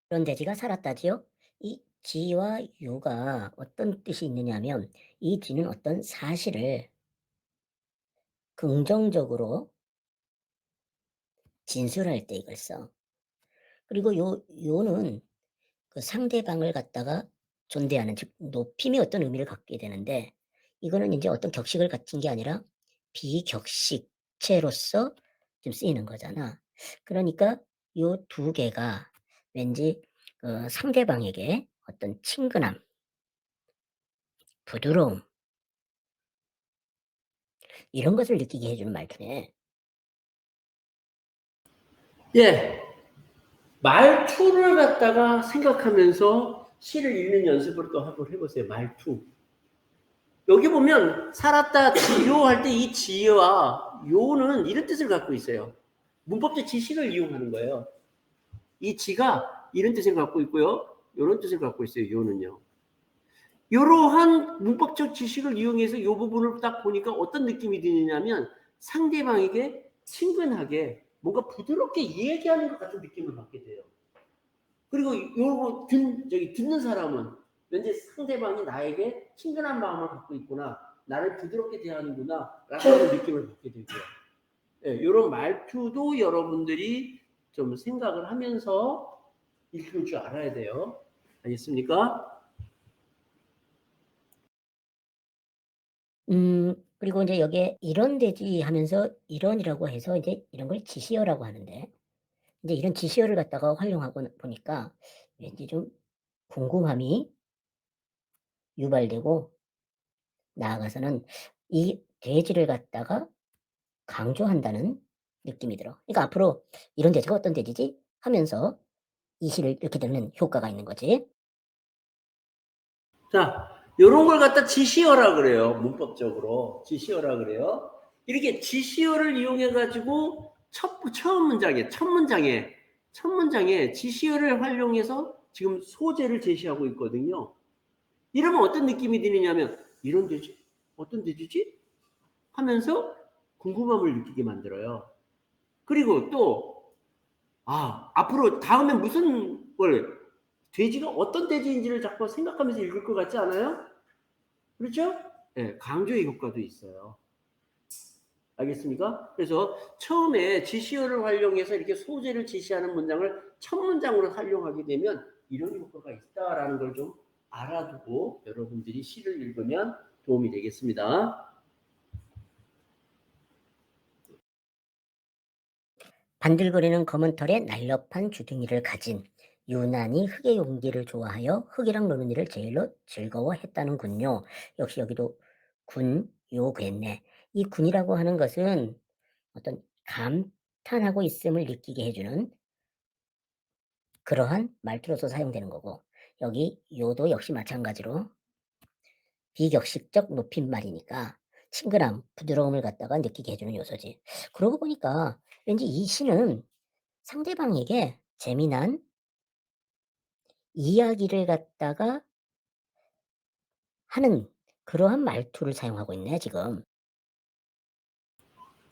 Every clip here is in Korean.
그런 돼지가 살았다지요. 이 지와 요가 어떤 뜻이 있느냐면 이 지는 어떤 사실을 긍정적으로 진술할 때 이걸 써. 그리고 요는 그 상대방을 갖다가 존대하는 즉 높임의 어떤 의미를 갖게 되는데 이거는 인제 어떤 격식을 갖춘 게 아니라 비격식체로서 좀 쓰이는 거잖아. 그러니까 요 두 개가 왠지 상대방에게 어떤 친근함, 부드러움 이런 것을 느끼게 해 주는 말투네. 예. 말투를 갖다가 생각하면서 시를 읽는 연습을 또 한번 해보세요. 말투. 여기 보면 살았다 지요 할 때 이 지와 요는 이런 뜻을 갖고 있어요. 문법적 지식을 이용하는 거예요. 이 지가 이런 뜻을 갖고 있고요. 이런 뜻을 갖고 있어요. 요는요. 이러한 문법적 지식을 이용해서 이 부분을 딱 보니까 어떤 느낌이 드느냐면 상대방에게 친근하게 뭔가 부드럽게 얘기하는 것 같은 느낌을 받게 돼요. 그리고 요거 듣는 사람은 왠지 상대방이 나에게 친근한 마음을 갖고 있구나. 나를 부드럽게 대하는구나. 라고 하는 느낌을 받게 되고요. 예, 이런 말투도 여러분들이 좀 생각을 하면서 읽을 줄 알아야 돼요. 알겠습니까? 그리고 인제 여기에 "이런 돼지." 하면서 "이런이라고 해서 이제 이런 걸 지시어라고 하는데 인제 이런 지시어를 갖다가 활용하고 보니까 왠지 좀 궁금함이 유발되고 나아가서는 이 돼지를 갖다가 강조한다는 느낌이 들어. 그러니까 앞으로 '이런 돼지가 어떤 돼지지?' 하면서 이 시를 읽게 되는 효과가 있는 거지. 자, 요런 걸 갖다 지시어라 그래요. 문법적으로. 지시어라 그래요. 이렇게 지시어를 이용해가지고 첫 문장에 지시어를 활용해서 지금 소재를 제시하고 있거든요. 이러면 어떤 느낌이 드느냐면, 이런 돼지? 어떤 돼지지? 하면서 궁금함을 느끼게 만들어요. 그리고 또, 앞으로 다음에 무슨 걸, 돼지가 어떤 돼지인지를 자꾸 생각하면서 읽을 것 같지 않아요? 그렇죠? 예, 강조의 효과도 있어요. 알겠습니까? 그래서 처음에 지시어를 활용해서 이렇게 소재를 지시하는 문장을 첫 문장으로 활용하게 되면 이런 효과가 있다라는 걸 좀 알아두고 여러분들이 시를 읽으면 도움이 되겠습니다. 반들거리는 검은 털에 날렵한 주둥이를 가진 유난히 흙의 용기를 좋아하여 흙이랑 노는 일을 제일로 즐거워했다는군요. 역시 여기도 군, 요, 됐네. 이 군이라고 하는 것은 어떤 감탄하고 있음을 느끼게 해주는 그러한 말투로서 사용되는 거고 여기 요도 역시 마찬가지로 비격식적 높임말이니까 친근함, 부드러움을 갖다가 느끼게 해주는 요소지. 그러고 보니까 왠지 이 시는 상대방에게 재미난 이야기를 갖다가 하는 그러한 말투를 사용하고 있네 지금.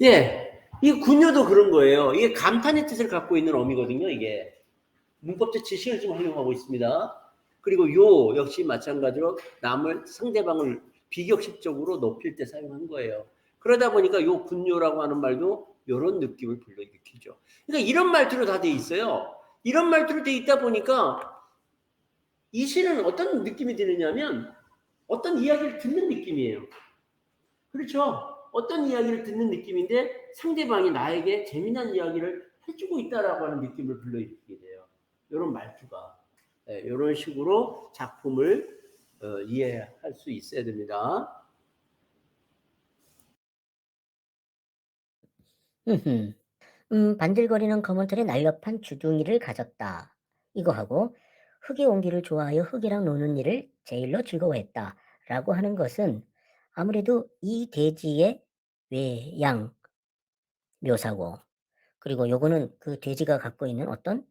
예, 이 군요도 그런 거예요. 이게 감탄의 뜻을 갖고 있는 어미거든요, 이게. 문법적 지식을 좀 활용하고 있습니다. 그리고 요 역시 마찬가지로 상대방을 비격식적으로 높일 때 사용한 거예요. 그러다 보니까 요 군요라고 하는 말도 요런 느낌을 불러일으키죠. 그러니까 이런 말투로 다 돼 있어요. 이런 말투로 돼 있다 보니까 이 시는 어떤 느낌이 드느냐면 어떤 이야기를 듣는 느낌이에요. 그렇죠? 어떤 이야기를 듣는 느낌인데 상대방이 나에게 재미난 이야기를 해주고 있다라고 하는 느낌을 불러일으키게 돼요. 이런 말투가. 네, 이런 식으로 작품을 이해할 수 있어야 됩니다. 반들거리는 검은 털에 날렵한 주둥이를 가졌다. 이거하고 흙의 온기를 좋아하여 흙이랑 노는 일을 제일로 즐거워했다. 라고 하는 것은 아무래도 이 돼지의 외양 묘사고 그리고 요거는 그 돼지가 갖고 있는 어떤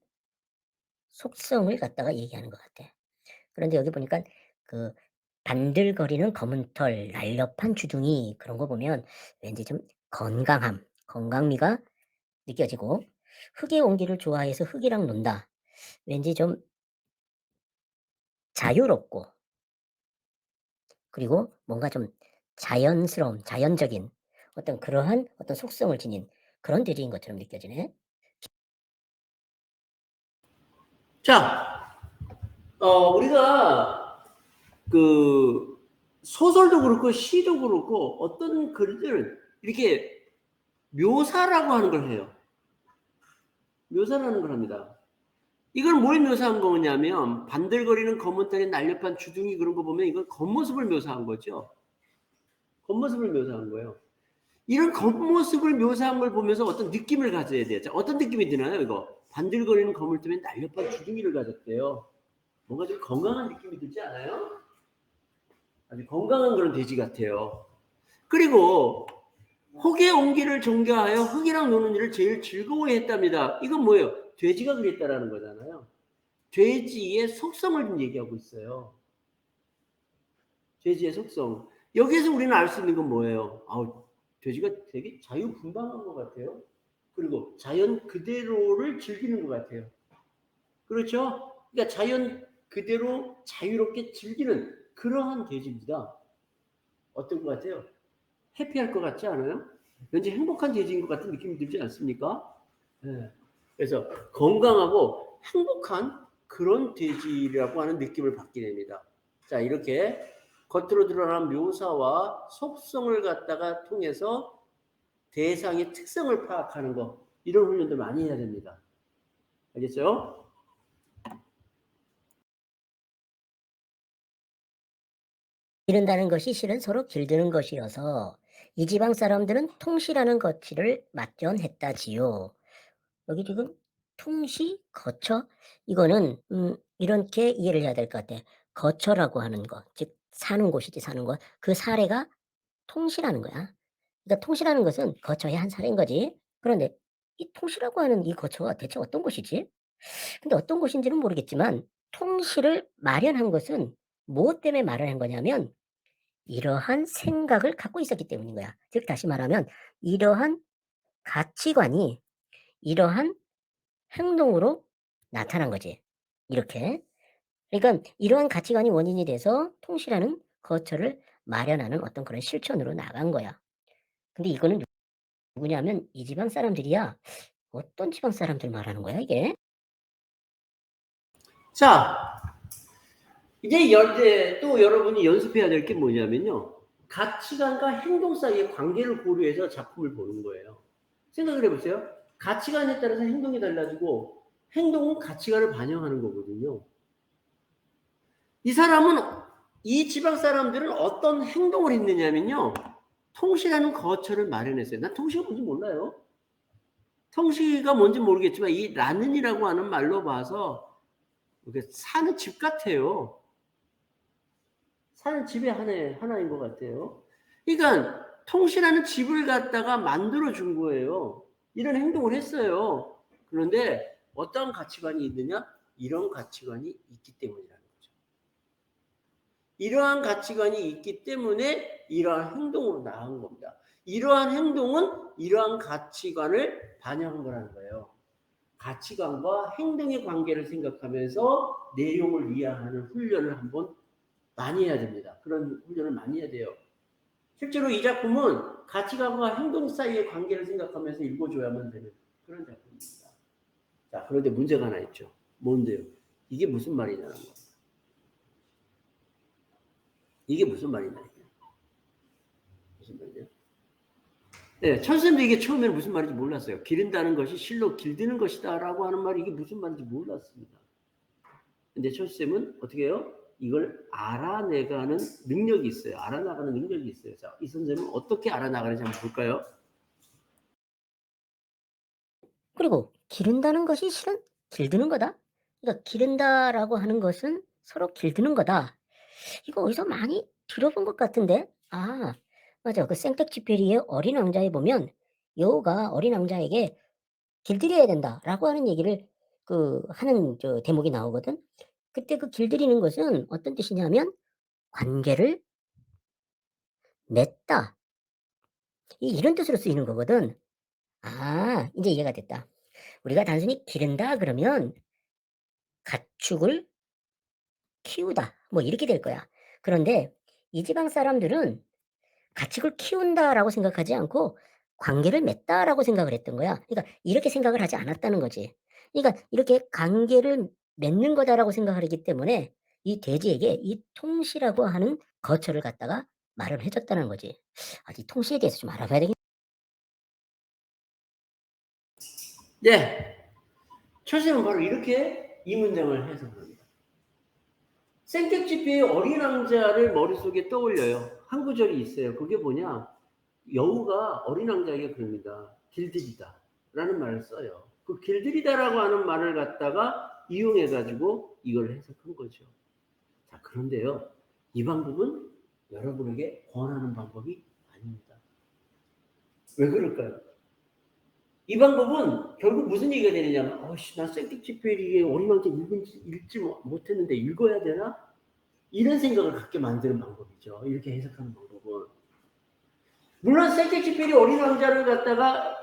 속성을 갖다가 얘기하는 것 같아. 그런데 여기 보니까 그 반들거리는 검은 털, 날렵한 주둥이 그런 거 보면 왠지 좀 건강함, 건강미가 느껴지고 흙의 온기를 좋아해서 흙이랑 논다. 왠지 좀 자유롭고 그리고 뭔가 좀 자연스러운, 자연적인 어떤 그러한 어떤 속성을 지닌 그런 돼지인 것처럼 느껴지네. 자, 우리가 그 소설도 그렇고 시도 그렇고 어떤 글들 이렇게 묘사라고 하는 걸 해요. 묘사라는 걸 합니다. 이걸 뭘 묘사한 거냐면 반들거리는 검은 털에 날렵한 주둥이 그런 거 보면 이건 겉모습을 묘사한 거죠. 겉모습을 묘사한 거예요. 이런 겉모습을 묘사한 걸 보면서 어떤 느낌을 가져야 돼요. 자, 어떤 느낌이 드나요, 이거? 반들거리는 검을 털에 날렵한 주둥이를 가졌대요. 뭔가 좀 건강한 느낌이 들지 않아요? 아주 건강한 그런 돼지 같아요. 그리고 혹의 온기를 종교하여 흙이랑 노는 일을 제일 즐거워했답니다. 이건 뭐예요? 돼지가 그랬다라는 거잖아요. 돼지의 속성을 좀 얘기하고 있어요. 돼지의 속성. 여기에서 우리는 알 수 있는 건 뭐예요? 아우, 돼지가 되게 자유분방한 것 같아요. 그리고 자연 그대로를 즐기는 것 같아요. 그렇죠? 그러니까 자연 그대로 자유롭게 즐기는 그러한 돼지입니다. 어떤 것 같아요? 해피할 것 같지 않아요? 왠지 행복한 돼지인 것 같은 느낌이 들지 않습니까? 네. 그래서 건강하고 행복한 그런 돼지라고 하는 느낌을 받게 됩니다. 자, 이렇게 겉으로 드러난 묘사와 속성을 갖다가 통해서 대상의 특성을 파악하는 거, 이런 훈련도 많이 해야 됩니다. 알겠죠? 기른다는 것이 실은 서로 길드는 것이어서 이 지방 사람들은 통시라는 거치를 맞견했다지요. 여기 지금 통시, 거처 이거는 이렇게 이해를 해야 될 것 같아. 거처라고 하는 것, 즉 사는 곳이지 사는 곳. 그 사례가 통시라는 거야. 그러니까 통시라는 것은 거처의 한 사례인 거지. 그런데 이 통시라고 하는 이 거처가 대체 어떤 곳이지? 근데 어떤 곳인지는 모르겠지만 통시를 마련한 것은 무엇 때문에 마련한 거냐면 이러한 생각을 갖고 있었기 때문인 거야. 즉 다시 말하면 이러한 가치관이 이러한 행동으로 나타난 거지. 이렇게. 그러니까 이러한 가치관이 원인이 돼서 통시라는 거처를 마련하는 어떤 그런 실천으로 나간 거야. 근데 이거는 누구냐면 이 지방 사람들이야. 어떤 지방 사람들 말하는 거야, 이게? 자, 이제 또 여러분이 연습해야 될 게 뭐냐면요. 가치관과 행동 사이의 관계를 고려해서 작품을 보는 거예요. 생각을 해보세요. 가치관에 따라서 행동이 달라지고 행동은 가치관을 반영하는 거거든요. 이 사람은 이 지방 사람들은 어떤 행동을 했느냐면요. 통시라는 거처를 마련했어요. 난 통시가 뭔지 몰라요. 통시가 뭔지 모르겠지만 이 라는이라고 하는 말로 봐서 사는 집 같아요. 사는 집의 하나인 것 같아요. 그러니까 통신하는 집을 갖다가 만들어 준 거예요. 이런 행동을 했어요. 그런데 어떤 가치관이 있느냐? 이런 가치관이 있기 때문이라는 거죠. 이러한 가치관이 있기 때문에 이러한 행동으로 나아간 겁니다. 이러한 행동은 이러한 가치관을 반영한 거라는 거예요. 가치관과 행동의 관계를 생각하면서 내용을 이해하는 훈련을 한번 많이 해야 됩니다. 그런 훈련을 많이 해야 돼요. 실제로 이 작품은 가치관과 행동 사이의 관계를 생각하면서 읽어줘야만 되는 그런 작품입니다. 자, 그런데 문제가 하나 있죠. 뭔데요? 이게 무슨 말이냐는 거. 이게 무슨 말이냐. 무슨 말이냐. 네, 천선도 이게 처음에는 무슨 말인지 몰랐어요. 기른다는 것이 실로 길드는 것이다라고 하는 말이 이게 무슨 말인지 몰랐습니다. 근데 천쌤은 어떻게 해요? 이걸 알아내가는 능력이 있어요. 알아나가는 능력이 있어요. 자, 이 선생님은 어떻게 알아나가는지 한번 볼까요? 그리고 기른다는 것이 실은 길드는 거다. 그러니까 기른다라고 하는 것은 서로 길드는 거다. 이거 어디서 많이 들어본 것 같은데? 아, 맞아. 그 생텍쥐페리의 어린 왕자에 보면 여우가 어린 왕자에게 길들여야 된다라고 하는 얘기를 하는 대목이 나오거든. 그때 그 길들이는 것은 어떤 뜻이냐면 관계를 맺다. 이런 뜻으로 쓰이는 거거든. 아, 이제 이해가 됐다. 우리가 단순히 기른다 그러면 가축을 키우다 뭐 이렇게 될 거야. 그런데 이 지방 사람들은 가축을 키운다라고 생각하지 않고 관계를 맺다라고 생각을 했던 거야. 그러니까 이렇게 생각을 하지 않았다는 거지. 그러니까 이렇게 관계를 맺는 거다라고 생각을 했기 때문에 이 돼지에게 이 통시라고 하는 거처를 갖다가 마련해 줬다는 거지. 아, 이 통시에 대해서 좀 알아봐야 되겠. 네. 철새는 바로 이렇게 이 문장을 해석합니다. 생텍쥐피의 어린 왕자를 머릿속에 떠올려요. 한 구절이 있어요. 그게 뭐냐? 여우가 어린 왕자에게 그럽니다. 길들이다 라는 말을 써요. 그 길들이다라고 하는 말을 갖다가 이용해가지고 이걸 해석한 거죠. 자, 그런데요. 이 방법은 여러분에게 권하는 방법이 아닙니다. 왜 그럴까요? 이 방법은 결국 무슨 얘기가 되느냐면, 난 생텍쥐페리의 어린 왕자 읽지 못했는데 읽어야 되나? 이런 생각을 갖게 만드는 방법이죠. 이렇게 해석하는 방법은. 물론 생텍쥐페리 어린 왕자를 갖다가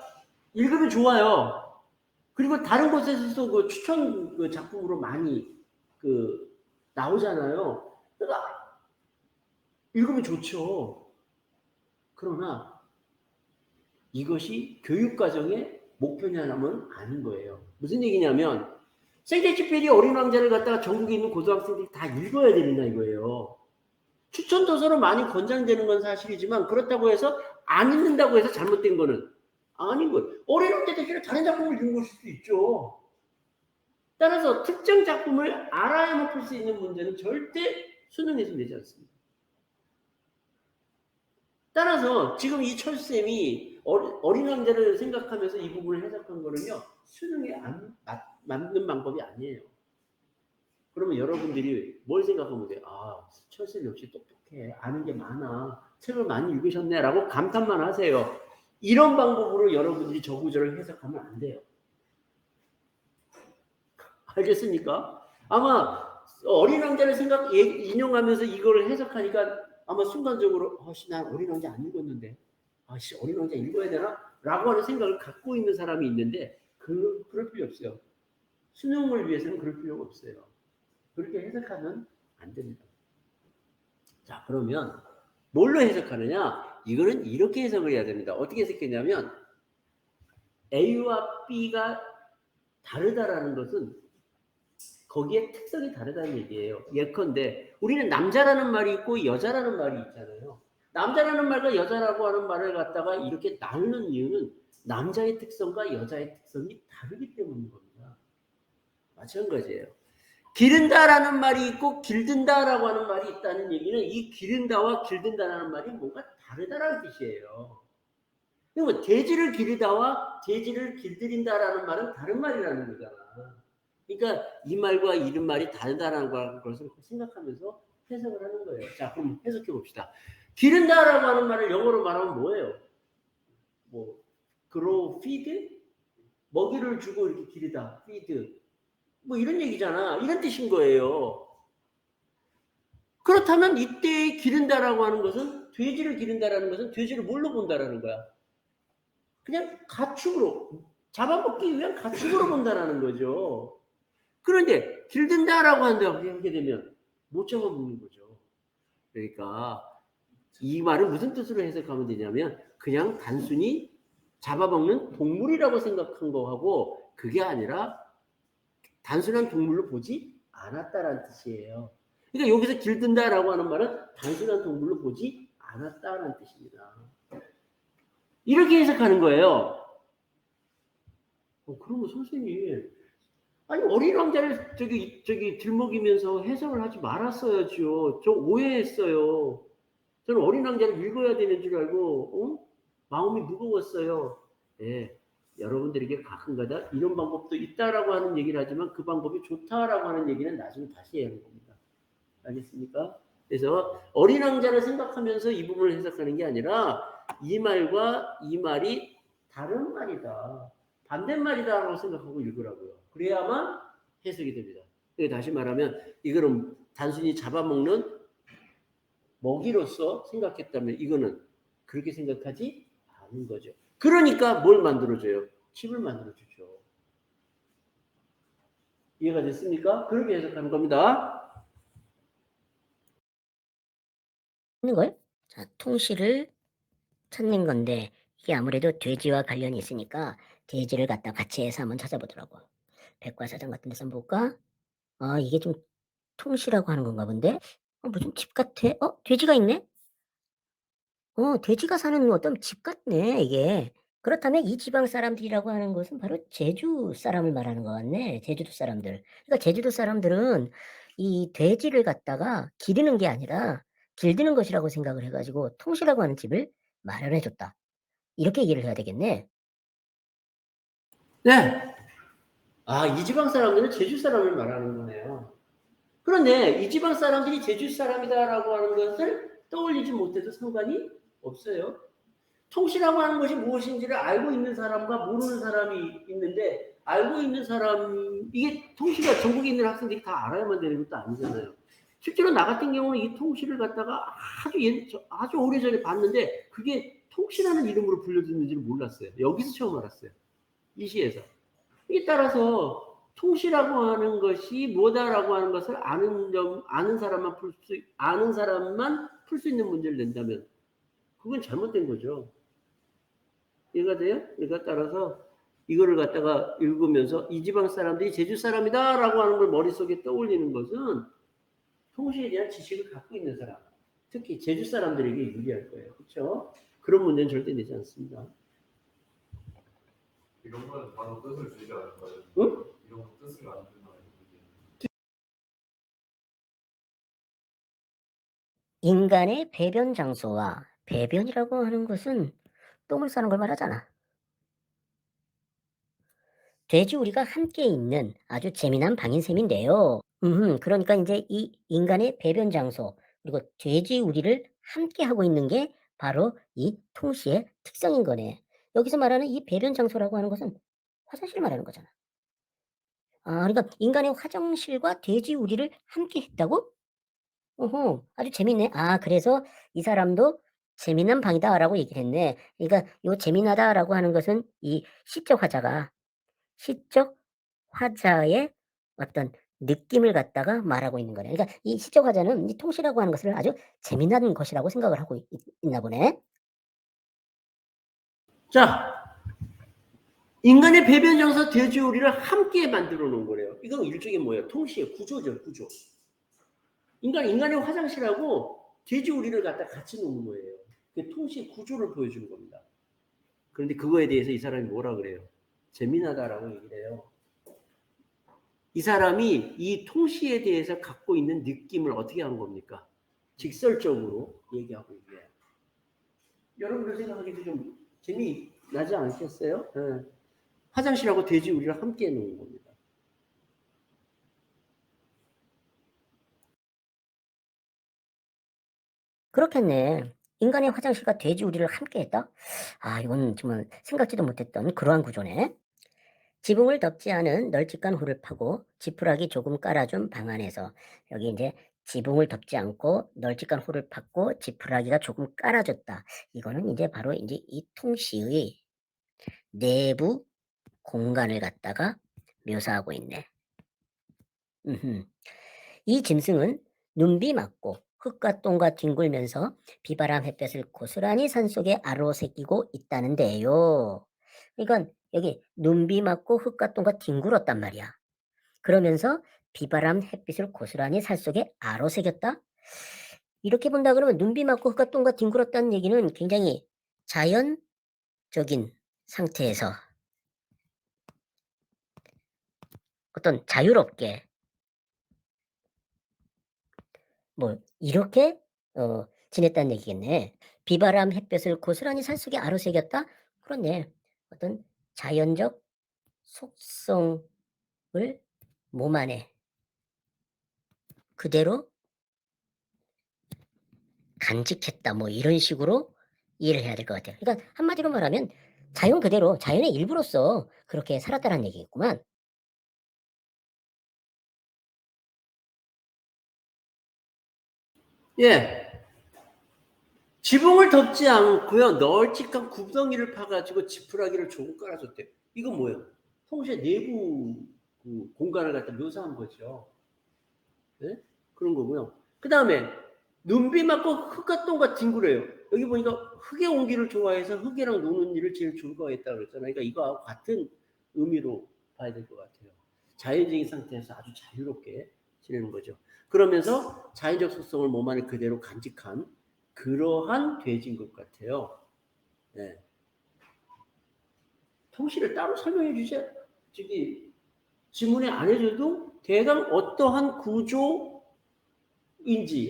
읽으면 좋아요. 그리고 다른 곳에서도 그 추천 그 작품으로 많이 그 나오잖아요. 그러니까 읽으면 좋죠. 그러나 이것이 교육과정의 목표냐면 아닌 거예요. 무슨 얘기냐면 생텍쥐페리 어린 왕자를 갖다가 전국에 있는 고등학생들이 다 읽어야 되느냐 이거예요. 추천 도서로 많이 권장되는 건 사실이지만 그렇다고 해서 안 읽는다고 해서 잘못된 거는 아닌 거예요. 어린 왕자 대신에 다른 작품을 읽는 수도 있죠. 따라서 특정 작품을 알아야만 풀 수 있는 문제는 절대 수능에서 내지 않습니다. 따라서 지금 이 철쌤이 어린 왕자를 생각하면서 이 부분을 해석한 거는요. 수능에 맞는 방법이 아니에요. 그러면 여러분들이 뭘 생각하면 돼요? 아, 철쌤 역시 똑똑해. 아는 게 많아. 책을 많이 읽으셨네. 라고 감탄만 하세요. 이런 방법으로 여러분들이 저 구절을 해석하면 안 돼요. 알겠습니까? 아마 어린 왕자를 인용하면서 이걸 해석하니까 아마 순간적으로 난 어린 왕자 안 읽었는데 어린 왕자 읽어야 되나? 라고 하는 생각을 갖고 있는 사람이 있는데 그럴 필요 없어요. 수능을 위해서는 그럴 필요가 없어요. 그렇게 해석하면 안 됩니다. 자, 그러면 뭘로 해석하느냐? 이거는 이렇게 해석을 해야 됩니다. 어떻게 해석했냐면 A와 B가 다르다라는 것은 거기에 특성이 다르다는 얘기예요. 예컨대 우리는 남자라는 말이 있고 여자라는 말이 있잖아요. 남자라는 말과 여자라고 하는 말을 갖다가 이렇게 나누는 이유는 남자의 특성과 여자의 특성이 다르기 때문인 겁니다. 마찬가지예요. 기른다라는 말이 있고 길든다라고 하는 말이 있다는 얘기는 이 기른다와 길든다라는 말이 뭔가 다르다라는 뜻이에요. 그러면 돼지를 기르다와 돼지를 길들인다라는 말은 다른 말이라는 거잖아. 그러니까 이 말과 이런 말이 다르다라는 것을 생각하면서 해석을 하는 거예요. 자, 그럼 해석해 봅시다. 기른다라고 하는 말을 영어로 말하면 뭐예요? grow, feed? 먹이를 주고 이렇게 기르다, feed. 이런 얘기잖아. 이런 뜻인 거예요. 그렇다면 이때 기른다라고 하는 것은 돼지를 기른다라는 것은 돼지를 뭘로 본다라는 거야? 그냥 가축으로 잡아먹기 위한 가축으로 본다라는 거죠. 그런데 길든다라고 하게 되면 못 잡아먹는 거죠. 그러니까 이 말은 무슨 뜻으로 해석하면 되냐면 그냥 단순히 잡아먹는 동물이라고 생각한 거하고 그게 아니라 단순한 동물로 보지 않았다라는 뜻이에요. 그러니까 여기서 길든다라고 하는 말은 단순한 동물로 보지 않았다라는 뜻입니다. 이렇게 해석하는 거예요. 그러면 선생님, 아니 어린 왕자를 저기 들먹이면서 해석을 하지 말았어야죠. 저 오해했어요. 저는 어린 왕자를 읽어야 되는 줄 알고 마음이 무거웠어요. 네, 여러분들에게 가끔가다 이런 방법도 있다라고 하는 얘기를 하지만 그 방법이 좋다라고 하는 얘기는 나중에 다시 해야 하는 겁니다. 알겠습니까? 그래서 어린 왕자를 생각하면서 이 부분을 해석하는 게 아니라 이 말과 이 말이 다른 말이다. 반대말이다라고 생각하고 읽으라고요. 그래야만 해석이 됩니다. 다시 말하면 이거는 단순히 잡아먹는 먹이로서 생각했다면 이거는 그렇게 생각하지 않은 거죠. 그러니까 뭘 만들어줘요? 칩을 만들어주죠. 이해가 됐습니까? 그렇게 해석하는 겁니다. 있는 걸? 자, 통실을 찾는 건데 이게 아무래도 돼지와 관련이 있으니까 돼지를 갖다 같이 해서 한번 찾아보더라고. 백과사전 같은 데서 한번 볼까? 아, 이게 좀 통실하고 하는 건가 본데? 무슨 집 같아? 돼지가 있네? 돼지가 사는 어떤 집 같네, 이게. 그렇다면 이 지방 사람들이라고 하는 것은 바로 제주 사람을 말하는 것 같네, 제주도 사람들. 그러니까 제주도 사람들은 이 돼지를 갖다가 기르는 게 아니라 길드는 것이라고 생각을 해 가지고 통실하고 하는 집을 마련해 줬다. 이렇게 얘기를 해야 되겠네. 네. 아, 이 지방 사람들은 제주 사람을 말하는 거네요. 그런데 이 지방 사람들이 제주 사람이다라고 하는 것을 떠올리지 못해도 상관이 없어요. 통시라고 하는 것이 무엇인지를 알고 있는 사람과 모르는 사람이 있는데, 알고 있는 사람, 이게 통시가 전국에 있는 학생들이 다 알아야만 되는 것도 아니잖아요. 실제로 나 같은 경우는 이 통시를 갖다가 아주 오래전에 봤는데, 그게 통시라는 이름으로 불려지는지를 몰랐어요. 여기서 처음 알았어요. 이 시에서. 이에 따라서 통시라고 하는 것이 뭐다라고 하는 것을 아는 사람만 풀 수 있는 문제를 낸다면, 그건 잘못된 거죠. 이해가 돼요? 그러니까 따라서 이거를 갖다가 읽으면서 이 지방 사람들이 제주 사람이다라고 하는 걸 머릿속에 떠올리는 것은 통시에 대한 지식을 갖고 있는 사람, 특히 제주 사람들에게 유리할 거예요. 그렇죠? 그런 문제는 절대 내지 않습니다. 이런 거는 바로 뜻을 주지 않을까요? 응? 이런 거 뜻을 안 준다는 거지. 인간의 배변 장소와 배변이라고 하는 것은 똥을 싸는 걸 말하잖아. 돼지우리가 함께 있는 아주 재미난 방인 셈인데요. 그러니까 이제 이 인간의 배변 장소 그리고 돼지우리를 함께 하고 있는 게 바로 이 통시의 특성인 거네. 여기서 말하는 이 배변 장소라고 하는 것은 화장실을 말하는 거잖아. 그러니까 인간의 화장실과 돼지우리를 함께 했다고? 아주 재밌네. 그래서 이 사람도 재미난 방이다라고 얘기를 했네. 그러니까 요 재미나다라고 하는 것은 이 시적 화자의 어떤 느낌을 갖다가 말하고 있는 거네. 그러니까 이 시적 화자는 이 통시라고 하는 것을 아주 재미난 것이라고 생각을 하고 있나 보네. 자, 인간의 배변 장소 돼지우리를 함께 만들어 놓은 거래요. 이건 일종의 뭐예요? 통시의 구조죠, 구조. 인간의 화장실하고 돼지우리를 갖다 같이 놓은 거예요. 그 통시의 구조를 보여주는 겁니다. 그런데 그거에 대해서 이 사람이 뭐라 그래요? 재미나다라고 얘기를 해요. 이 사람이 이 통시에 대해서 갖고 있는 느낌을 어떻게 한 겁니까? 직설적으로 얘기하고 있네요. 여러분들 생각하기도 좀 재미나지 않겠어요? 네. 화장실하고 돼지우리를 함께 해놓은 겁니다. 그렇겠네. 인간의 화장실과 돼지우리를 함께 했다? 이건 정말 생각지도 못했던 그러한 구조네. 지붕을 덮지 않은 널찍한 홀을 파고 지푸라기 조금 깔아준 방 안에서 여기 이제 지붕을 덮지 않고 널찍한 홀을 팠고 지푸라기가 조금 깔아줬다. 이거는 이제 바로 이제 이 통시의 내부 공간을 갖다가 묘사하고 있네. 이 짐승은 눈비 맞고 흙과 똥과 뒹굴면서 비바람 햇볕을 고스란히 산속에 아로새끼고 있다는데요. 그러니까 여기 눈비 맞고 흙과 똥과 뒹굴었단 말이야. 그러면서 비바람 햇빛을 고스란히 살 속에 아로새겼다? 이렇게 본다 그러면 눈비 맞고 흙과 똥과 뒹굴었다는 얘기는 굉장히 자연적인 상태에서 어떤 자유롭게 뭐 이렇게 지냈다는 얘기겠네. 비바람 햇볕을 고스란히 살 속에 아로새겼다? 그렇네. 어떤 자연적 속성을 몸 안에 그대로 간직했다. 뭐 이런 식으로 이해를 해야 될 것 같아요. 그러니까 한마디로 말하면 자연 그대로 자연의 일부로서 그렇게 살았다는 얘기겠구만. 예. 지붕을 덮지 않고요. 널찍한 구덩이를 파가지고 지푸라기를 조금 깔아줬대요. 이건 뭐예요? 통시의 내부 그 공간을 갖다 묘사한 거죠. 네? 그런 거고요. 그 다음에 눈비 맞고 흙과 똥과 뒹굴어요. 여기 보니까 흙의 온기를 좋아해서 흙이랑 노는 일을 제일 즐거워했다고 그랬잖아요. 그러니까 이거하고 같은 의미로 봐야 될 것 같아요. 자연적인 상태에서 아주 자유롭게 지내는 거죠. 그러면서 자연적 속성을 몸 안에 그대로 간직한 그러한 돼지인 것 같아요. 네. 통시를 따로 설명해 주지, 지문에 안 해줘도 대강 어떠한 구조인지,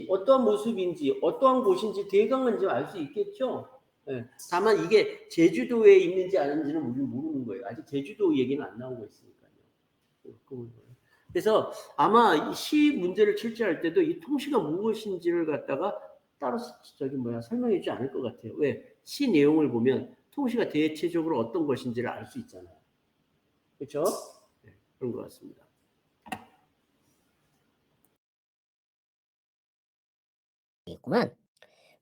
어떠한 모습인지, 어떠한 곳인지 대강은 이제 알 수 있겠죠. 네. 다만 이게 제주도에 있는지 아닌지는 우리는 모르는 거예요. 아직 제주도 얘기는 안 나오고 있으니까요. 그래서 아마 시 문제를 출제할 때도 이 통시가 무엇인지를 갖다가 따로 설명해 주지 않을 것 같아요. 왜? 시 내용을 보면 통시가 대체적으로 어떤 것인지를 알 수 있잖아요. 그렇죠? 네, 그런 것 같습니다. 있구만.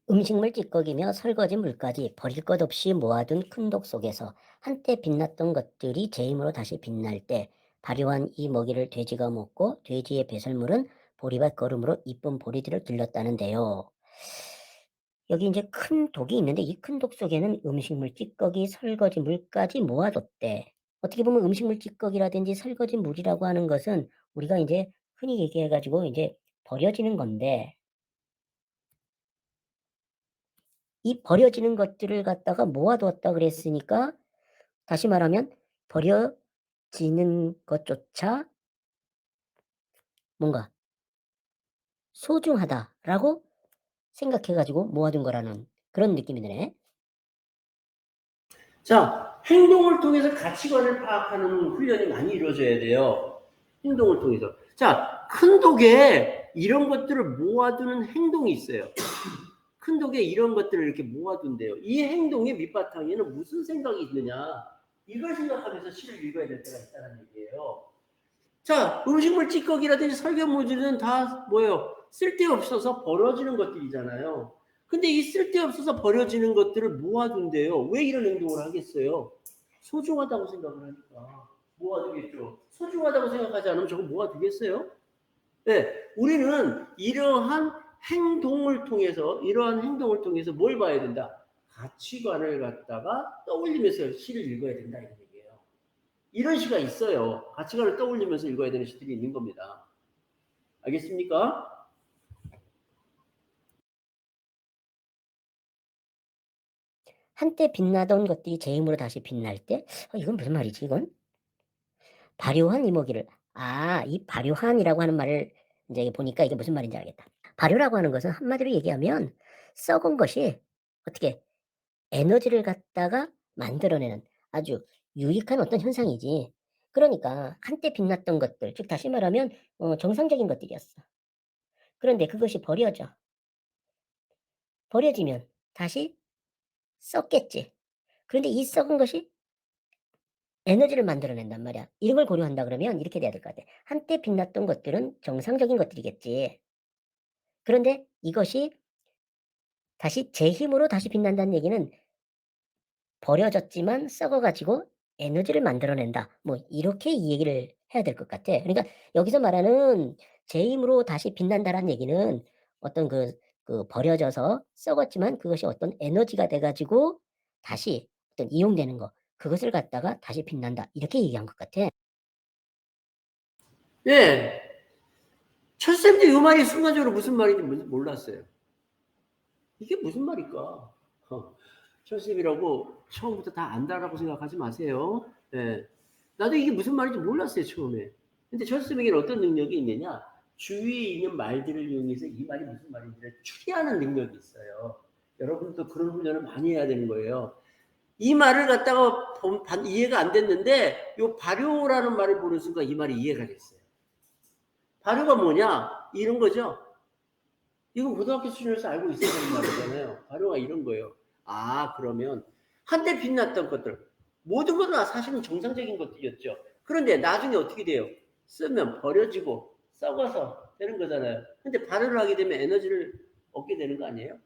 음식물 찌꺼기며 설거지 물까지 버릴 것 없이 모아둔 큰 독 속에서 한때 빛났던 것들이 제 힘으로 다시 빛날 때 발효한 이 먹이를 돼지가 먹고 돼지의 배설물은 보리밭 거름으로 이쁜 보리들을 길렀다는데요. 여기 이제 큰 독이 있는데 이 큰 독 속에는 음식물 찌꺼기, 설거지 물까지 모아뒀대. 어떻게 보면 음식물 찌꺼기라든지 설거지 물이라고 하는 것은 우리가 이제 흔히 얘기해가지고 이제 버려지는 건데 이 버려지는 것들을 갖다가 모아두었다 그랬으니까 다시 말하면 버려지는 것조차 뭔가 소중하다라고 생각해가지고 모아둔 거라는 그런 느낌이 드네. 자, 행동을 통해서 가치관을 파악하는 훈련이 많이 이루어져야 돼요. 행동을 통해서. 자, 큰 독에 이런 것들을 모아두는 행동이 있어요. 큰 독에 이런 것들을 이렇게 모아둔대요. 이 행동의 밑바탕에는 무슨 생각이 있느냐. 이걸 생각하면서 시를 읽어야 될 때가 있다는 얘기예요. 자, 음식물 찌꺼기라든지 설계물들은 다 뭐예요? 쓸데없어서 벌어지는 것들이잖아요. 근데 이 쓸데없어서 버려지는 것들을 모아둔대요. 왜 이런 행동을 하겠어요? 소중하다고 생각을 하니까 모아두겠죠. 소중하다고 생각하지 않으면 저거 모아두겠어요? 네, 우리는 이러한 행동을 통해서 뭘 봐야 된다? 가치관을 갖다가 떠올리면서 시를 읽어야 된다 이런 얘기예요. 이런 시가 있어요. 가치관을 떠올리면서 읽어야 되는 시들이 있는 겁니다. 알겠습니까? 한때 빛나던 것들이 제 힘으로 다시 빛날 때 이건 무슨 말이지 이건? 발효한 이모기를 이 발효한이라고 하는 말을 이제 보니까 이게 무슨 말인지 알겠다. 발효라고 하는 것은 한마디로 얘기하면 썩은 것이 어떻게 에너지를 갖다가 만들어내는 아주 유익한 어떤 현상이지. 그러니까 한때 빛났던 것들, 즉 다시 말하면 정상적인 것들이었어. 그런데 그것이 버려지면 다시 썩겠지. 그런데 이 썩은 것이 에너지를 만들어낸단 말이야. 이런 걸 고려한다 그러면 이렇게 돼야 될 것 같아. 한때 빛났던 것들은 정상적인 것들이겠지. 그런데 이것이 다시 제 힘으로 다시 빛난다는 얘기는 버려졌지만 썩어가지고 에너지를 만들어낸다. 뭐 이렇게 이 얘기를 해야 될 것 같아. 그러니까 여기서 말하는 제 힘으로 다시 빛난다라는 얘기는 어떤 그 버려져서 썩었지만 그것이 어떤 에너지가 돼가지고 다시 어떤 이용되는 거 그것을 갖다가 다시 빛난다. 이렇게 얘기한 것 같아. 네. 철쌤도 이 말이 순간적으로 무슨 말인지 몰랐어요. 이게 무슨 말일까? 철쌤이라고 처음부터 다 안다라고 생각하지 마세요. 네. 나도 이게 무슨 말인지 몰랐어요, 처음에. 근데 철쌤에게는 어떤 능력이 있느냐? 주위에 있는 말들을 이용해서 이 말이 무슨 말인지를 추리하는 능력이 있어요. 여러분도 그런 훈련을 많이 해야 되는 거예요. 이 말을 갖다가 이해가 안 됐는데 요 발효라는 말을 보는 순간 이 말이 이해가 됐어요. 발효가 뭐냐? 이런 거죠. 이건 고등학교 수준에서 알고 있어야 되는 말이잖아요. 발효가 이런 거예요. 그러면 한때 빛났던 것들 모든 것은 사실은 정상적인 것들이었죠. 그런데 나중에 어떻게 돼요? 쓰면 버려지고 썩어서 되는 거잖아요. 근데 발효를 하게 되면 에너지를 얻게 되는 거 아니에요?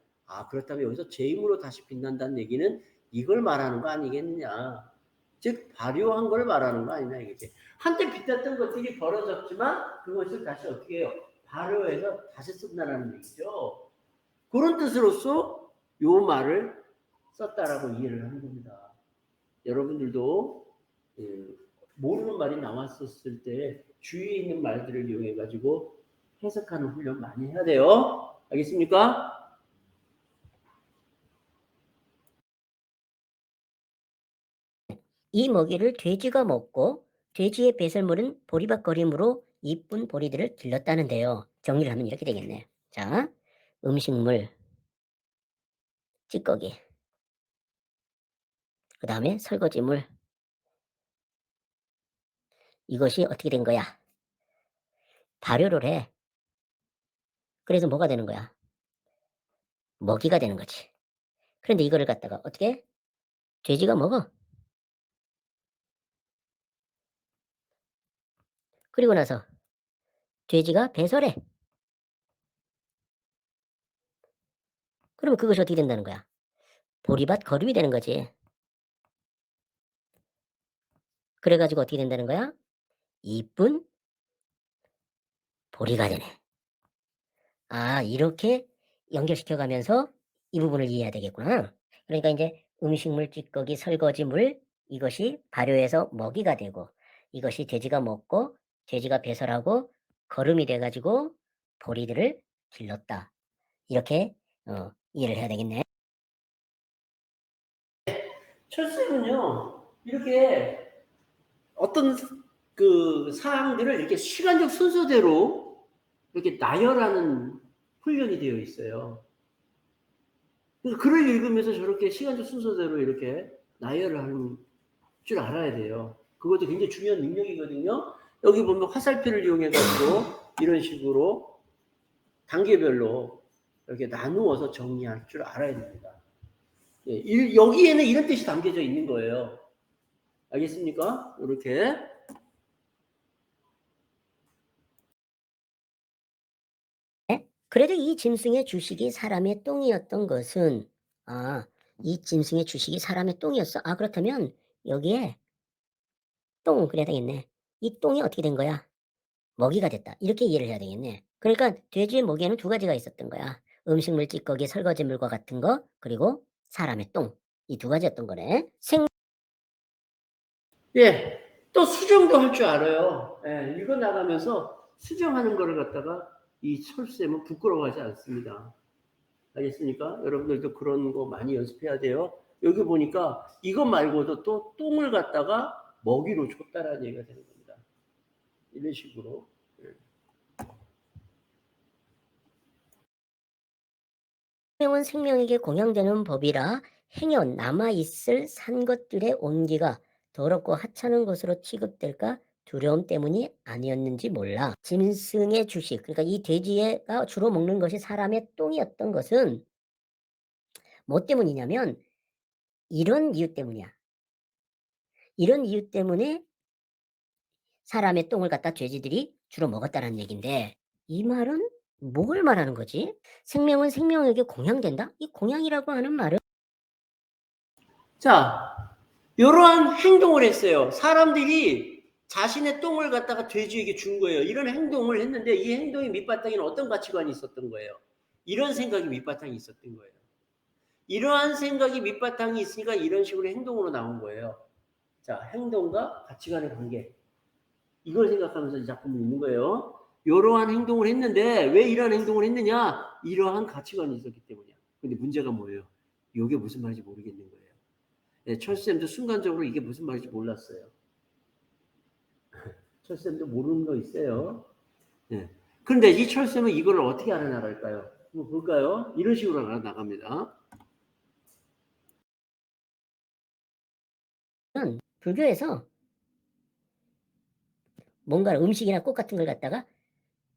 그렇다면 여기서 제 힘으로 다시 빛난다는 얘기는 이걸 말하는 거 아니겠느냐. 즉 발효한 걸 말하는 거 아니냐 이거지. 한때 빛났던 것들이 벌어졌지만 그것을 다시 어떻게 해요? 발효해서 다시 쓴다는 얘기죠. 그런 뜻으로서 요 말을 썼다라고 이해를 하는 겁니다. 여러분들도 모르는 말이 나왔었을 때 주위에 있는 말들을 이용해 가지고 해석하는 훈련 많이 해야 돼요. 알겠습니까? 이 먹이를 돼지가 먹고 돼지의 배설물은 보리밥거림으로 이쁜 보리들을 길렀다는데요. 정리를 하면 이렇게 되겠네. 자, 음식물, 찌꺼기, 그 다음에 설거지물. 이것이 어떻게 된 거야? 발효를 해. 그래서 뭐가 되는 거야? 먹이가 되는 거지. 그런데 이거를 갖다가 어떻게? 돼지가 먹어. 그리고 나서 돼지가 배설해. 그러면 그것이 어떻게 된다는 거야? 보리밭 거름이 되는 거지. 그래가지고 어떻게 된다는 거야? 이쁜 보리가 되네. 아, 이렇게 연결시켜가면서 이 부분을 이해해야 되겠구나. 그러니까 이제 음식물, 찌꺼기, 설거지물 이것이 발효해서 먹이가 되고 이것이 돼지가 먹고 돼지가 배설하고 거름이 돼가지고 보리들을 길렀다. 이렇게 이해를 해야 되겠네. 철수는요 이렇게 어떤 그 사항들을 이렇게 시간적 순서대로 이렇게 나열하는 훈련이 되어 있어요. 그래서 글을 읽으면서 저렇게 시간적 순서대로 이렇게 나열을 하는 줄 알아야 돼요. 그것도 굉장히 중요한 능력이거든요. 여기 보면 화살표를 이용해 가지고 이런 식으로 단계별로 이렇게 나누어서 정리할 줄 알아야 됩니다. 예, 여기에는 이런 뜻이 담겨져 있는 거예요. 알겠습니까? 이렇게. 그래도 이 짐승의 주식이 사람의 똥이었던 것은 이 짐승의 주식이 사람의 똥이었어. 그렇다면 여기에 똥 그래야 되겠네. 이 똥이 어떻게 된 거야? 먹이가 됐다. 이렇게 이해를 해야 되겠네. 그러니까 돼지의 먹이에는 두 가지가 있었던 거야. 음식물, 찌꺼기, 설거지물과 같은 거 그리고 사람의 똥. 이 두 가지였던 거네. 예. 또 수정도 할 줄 알아요. 예, 읽어 나가면서 수정하는 거를 갖다가 이 철수쌤은 부끄러워하지 않습니다. 알겠습니까? 여러분들도 그런 거 많이 연습해야 돼요. 여기 보니까 이것 말고도 또 똥을 갖다가 먹이로 줬다라는 얘기가 되는 겁니다. 이런 식으로. 생명은 생명에게 공양되는 법이라 행여 남아있을 산 것들의 온기가 더럽고 하찮은 것으로 취급될까 두려움 때문이 아니었는지 몰라. 짐승의 주식, 그러니까 이 돼지가 주로 먹는 것이 사람의 똥이었던 것은 뭐 때문이냐면 이런 이유 때문이야. 이런 이유 때문에 사람의 똥을 갖다 돼지들이 주로 먹었다는 얘긴데 이 말은 뭘 말하는 거지? 생명은 생명에게 공양된다? 이 공양이라고 하는 말은 자, 이러한 행동을 했어요. 사람들이 자신의 똥을 갖다가 돼지에게 준 거예요. 이런 행동을 했는데 이 행동의 밑바탕에는 어떤 가치관이 있었던 거예요? 이런 생각이 밑바탕이 있었던 거예요. 이러한 생각이 밑바탕이 있으니까 이런 식으로 행동으로 나온 거예요. 자, 행동과 가치관의 관계. 이걸 생각하면서 이 작품을 읽는 거예요. 이러한 행동을 했는데 왜 이러한 행동을 했느냐? 이러한 가치관이 있었기 때문이야. 근데 문제가 뭐예요? 이게 무슨 말인지 모르겠는 거예요. 네, 철수쌤도 순간적으로 이게 무슨 말인지 몰랐어요. 철수쌤도 모르는 거 있어요. 네. 그런데 이 철수쌤은 이걸 어떻게 알아나갈까요? 한번 볼까요? 이런 식으로 알아나갑니다. 불교에서 뭔가 음식이나 꽃 같은 걸 갖다가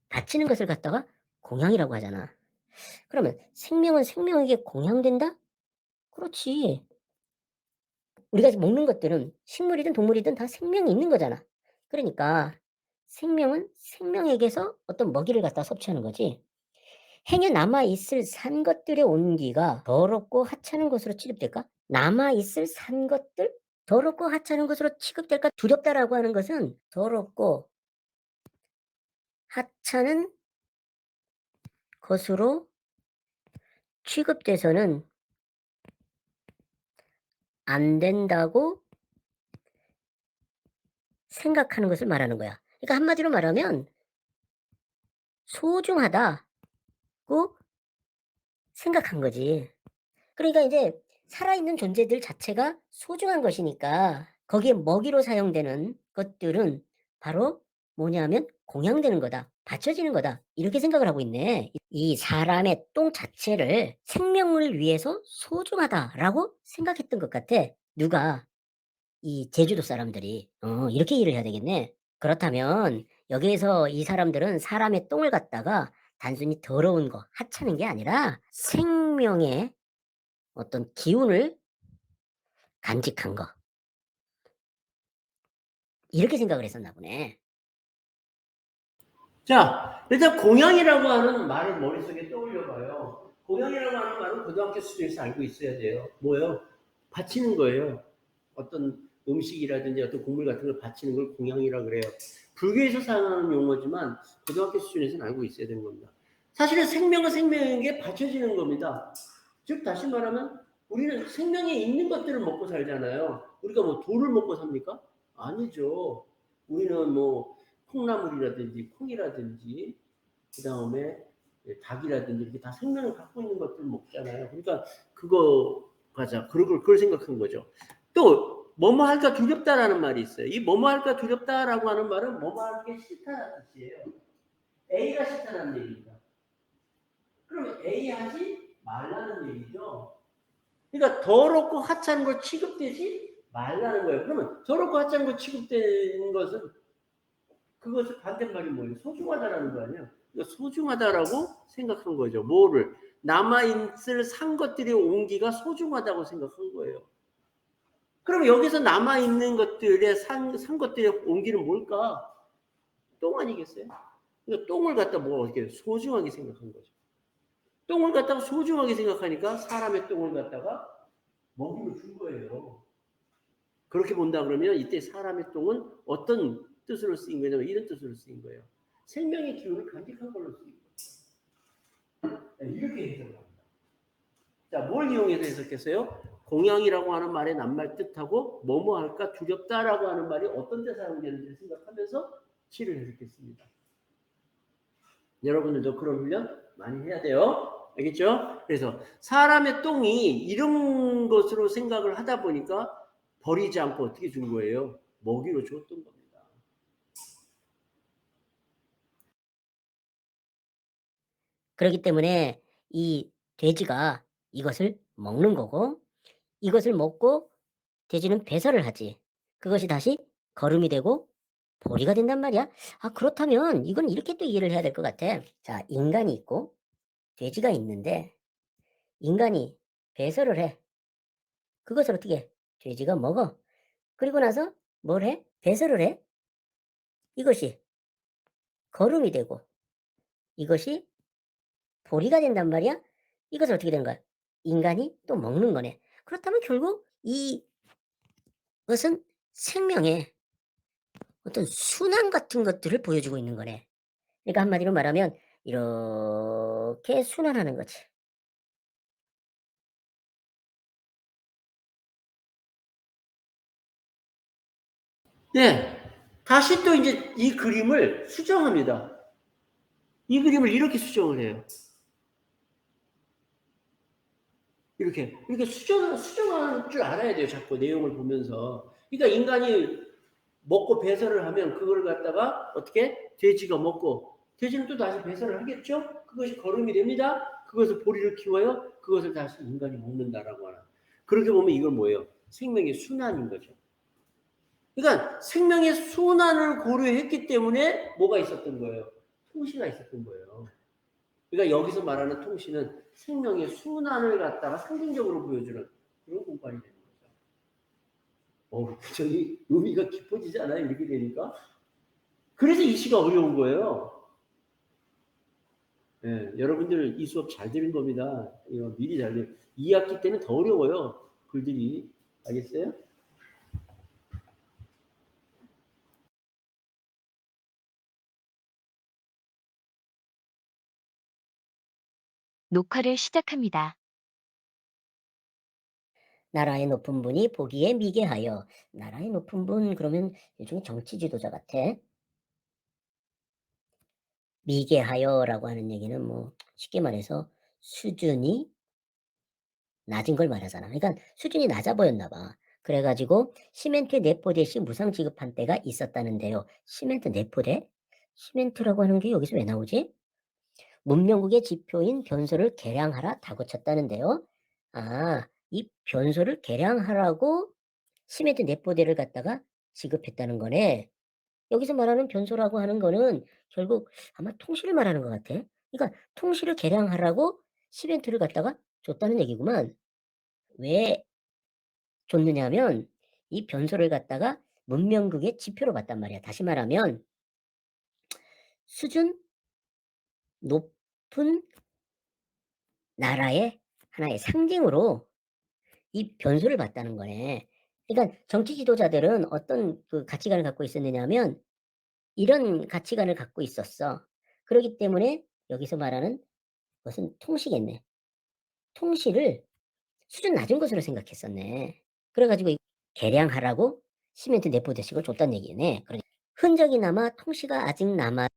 바치는 것을 갖다가 공양이라고 하잖아. 그러면 생명은 생명에게 공양된다? 그렇지. 우리가 먹는 것들은 식물이든 동물이든 다 생명이 있는 거잖아. 그러니까 생명은 생명에게서 어떤 먹이를 갖다 섭취하는 거지. 행에 남아있을 산 것들의 온기가 더럽고 하찮은 것으로 취급될까? 남아있을 산 것들? 더럽고 하찮은 것으로 취급될까? 두렵다라고 하는 것은 더럽고 하찮은 것으로 취급돼서는 안 된다고 생각하는 것을 말하는 거야. 그러니까 한마디로 말하면 소중하다고 생각한 거지. 그러니까 이제 살아있는 존재들 자체가 소중한 것이니까 거기에 먹이로 사용되는 것들은 바로 뭐냐면 공양되는 거다. 바쳐지는 거다. 이렇게 생각을 하고 있네. 이 사람의 똥 자체를 생명을 위해서 소중하다라고 생각했던 것 같아. 누가? 이 제주도 사람들이. 이렇게 이해를 해야 되겠네. 그렇다면 여기에서 이 사람들은 사람의 똥을 갖다가 단순히 더러운 거, 하찮은 게 아니라 생명의 어떤 기운을 간직한 거. 이렇게 생각을 했었나 보네. 자, 일단 공양이라고 하는 말을 머릿속에 떠올려 봐요. 공양이라고 하는 말은 고등학교 수준에서 알고 있어야 돼요. 뭐예요? 바치는 거예요. 어떤 음식이라든지 어떤 곡물 같은 걸 바치는 걸 공양이라고 그래요. 불교에서 사용하는 용어지만 고등학교 수준에서는 알고 있어야 되는 겁니다. 사실은 생명은 생명인 게 바쳐지는 겁니다. 즉 다시 말하면 우리는 생명에 있는 것들을 먹고 살잖아요. 우리가 뭐 돌을 먹고 삽니까? 아니죠. 우리는 뭐 콩나물이라든지 콩이라든지 그다음에 닭이라든지 이렇게 다 생명을 갖고 있는 것들을 먹잖아요. 그러니까 그거 가자. 그걸 생각한 거죠. 또 뭐뭐 할까 두렵다라는 말이 있어요. 이 뭐뭐 할까 두렵다라고 하는 말은 뭐뭐 하기 싫다는 뜻이에요. A가 싫다는 얘기입니다. 그러면 A 하지 말라는 얘기죠. 그러니까 더럽고 하찮은 걸 취급되지 말라는 거예요. 그러면 더럽고 하찮은 걸 취급되는 것은 그것을 반대말이 뭐예요? 소중하다라는 거 아니에요? 그러니까 소중하다라고 생각한 거죠. 뭐를? 남아있을 산 것들의 온기가 소중하다고 생각한 거예요. 그럼 여기서 남아있는 것들의 산 것들의 온기는 뭘까? 똥 아니겠어요? 그러니까 똥을 갖다 뭐 어떻게 소중하게 생각한 거죠. 똥을 갖다가 소중하게 생각하니까 사람의 똥을 갖다가 먹이로 준 거예요. 그렇게 본다 그러면 이때 사람의 똥은 어떤 뜻으로 쓰인 거냐면 이런 뜻으로 쓰인 거예요. 생명의 기운을 간직한 걸로 쓰인 거예요. 네, 이렇게 해석합니다. 자, 뭘 이용해서 해석했어요? 공양이라고 하는 말의 낱말 뜻하고 뭐뭐 할까 두렵다라고 하는 말이 어떤 데 사용되는지를 생각하면서 시를 해석했습니다. 여러분들도 그런 훈련 많이 해야 돼요. 알겠죠? 그래서 사람의 똥이 이런 것으로 생각을 하다 보니까 버리지 않고 어떻게 준 거예요? 먹이로 줬던 겁니다. 그렇기 때문에 이 돼지가 이것을 먹는 거고 이것을 먹고 돼지는 배설을 하지. 그것이 다시 거름이 되고 보리가 된단 말이야. 아, 그렇다면 이건 이렇게 또 이해를 해야 될 것 같아. 자, 인간이 있고 돼지가 있는데 인간이 배설을 해. 그것을 어떻게 해? 돼지가 먹어. 그리고 나서 뭘 해? 배설을 해. 이것이 거름이 되고 이것이 보리가 된단 말이야. 이것은 어떻게 되는 거야? 인간이 또 먹는 거네. 그렇다면 결국 이것은 생명의 어떤 순환 같은 것들을 보여주고 있는 거네. 그러니까 한마디로 말하면 이렇게 순환하는 거지. 네. 다시 또 이제 이 그림을 수정합니다. 이 그림을 이렇게 수정을 해요. 이렇게 수정할 줄 알아야 돼요. 자꾸 내용을 보면서. 그러니까 인간이 먹고 배설을 하면 그걸 갖다가 어떻게 돼지가 먹고 돼지는 또 다시 배설을 하겠죠. 그것이 거름이 됩니다. 그것을 보리를 키워요. 그것을 다시 인간이 먹는다라고 하는. 그렇게 보면 이건 뭐예요? 생명의 순환인 거죠. 그러니까 생명의 순환을 고려했기 때문에 뭐가 있었던 거예요? 통시가 있었던 거예요. 그러니까 여기서 말하는 통시는 생명의 순환을 갖다가 상징적으로 보여주는 그런 공간이 되는 거죠. 저기 의미가 깊어지지 않아요? 이렇게 되니까. 그래서 이 시가 어려운 거예요. 예, 여러분들 이 수업 잘 들은 겁니다. 이거 미리 잘 들은. 2학기 때는 더 어려워요. 글들이. 알겠어요? 녹화를 시작합니다. 나라의 높은 분이 보기에 미개하여. 나라의 높은 분 그러면 일종의 정치 지도자 같아. 미개하여라고 하는 얘기는 뭐 쉽게 말해서 수준이 낮은 걸 말하잖아. 그러니까 수준이 낮아 보였나 봐. 그래 가지고 시멘트 4포대씩 무상 지급한 때가 있었다는데요. 시멘트 4포대? 시멘트라고 하는 게 여기서 왜 나오지? 문명국의 지표인 변소를 개량하라 다 고쳤다는데요. 아, 이 변소를 개량하라고 시멘트 4포대를 갖다가 지급했다는 거네. 여기서 말하는 변소라고 하는 거는 결국 아마 통실을 말하는 것 같아. 그러니까 통실을 개량하라고 시멘트를 갖다가 줬다는 얘기구만. 왜 줬느냐면 이 변소를 갖다가 문명국의 지표로 봤단 말이야. 다시 말하면 수준 높은 나라의 하나의 상징으로 이 변소를 봤다는 거네. 그러니까 정치 지도자들은 어떤 그 가치관을 갖고 있었느냐면 이런 가치관을 갖고 있었어. 그러기 때문에 여기서 말하는 것은 통시겠네. 통시를 수준 낮은 것으로 생각했었네. 그래 가지고 이 개량하라고 시멘트 4포대씩을 줬다는 얘기네. 그러니까 흔적이 남아 통시가 아직 남아.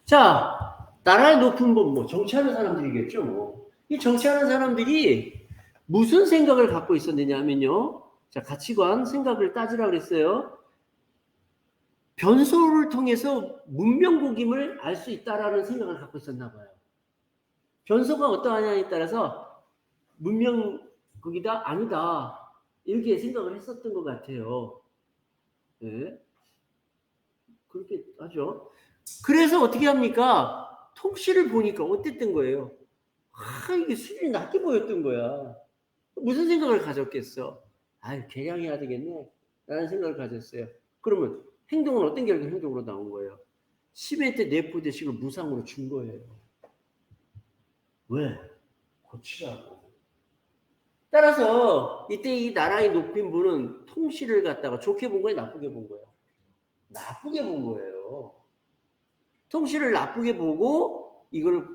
자, 나라의 높은 분, 뭐 정치하는 사람들이겠죠. 뭐 이 정치하는 사람들이 무슨 생각을 갖고 있었느냐면요. 자, 가치관, 생각을 따지라 그랬어요. 변소를 통해서 문명국임을 알 수 있다라는 생각을 갖고 있었나 봐요. 변소가 어떠하냐에 따라서 문명국이다 아니다 이렇게 생각을 했었던 것 같아요. 네. 그렇게 하죠. 그래서 어떻게 합니까? 통시를 보니까 어땠던 거예요? 이게 수준이 낮게 보였던 거야. 무슨 생각을 가졌겠어? 개량해야 되겠네. 라는 생각을 가졌어요. 그러면 행동은 어떤 결과 행동으로 나온 거예요? 시멘트 4포대씩을 무상으로 준 거예요. 왜? 고치라고. 따라서 이때 이 나라의 높인 분은 통시를 갖다가 좋게 본 거예요? 나쁘게 본 거예요? 나쁘게 본 거예요. 통시를 나쁘게 보고 이걸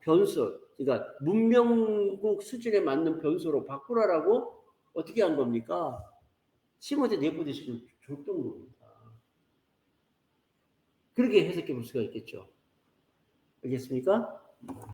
변소, 그러니까 문명국 수준에 맞는 변소로 바꾸라라고 어떻게 한 겁니까? 시몬테 4포대씩을 줬던 겁니다. 그렇게 해석해 볼 수가 있겠죠. 알겠습니까?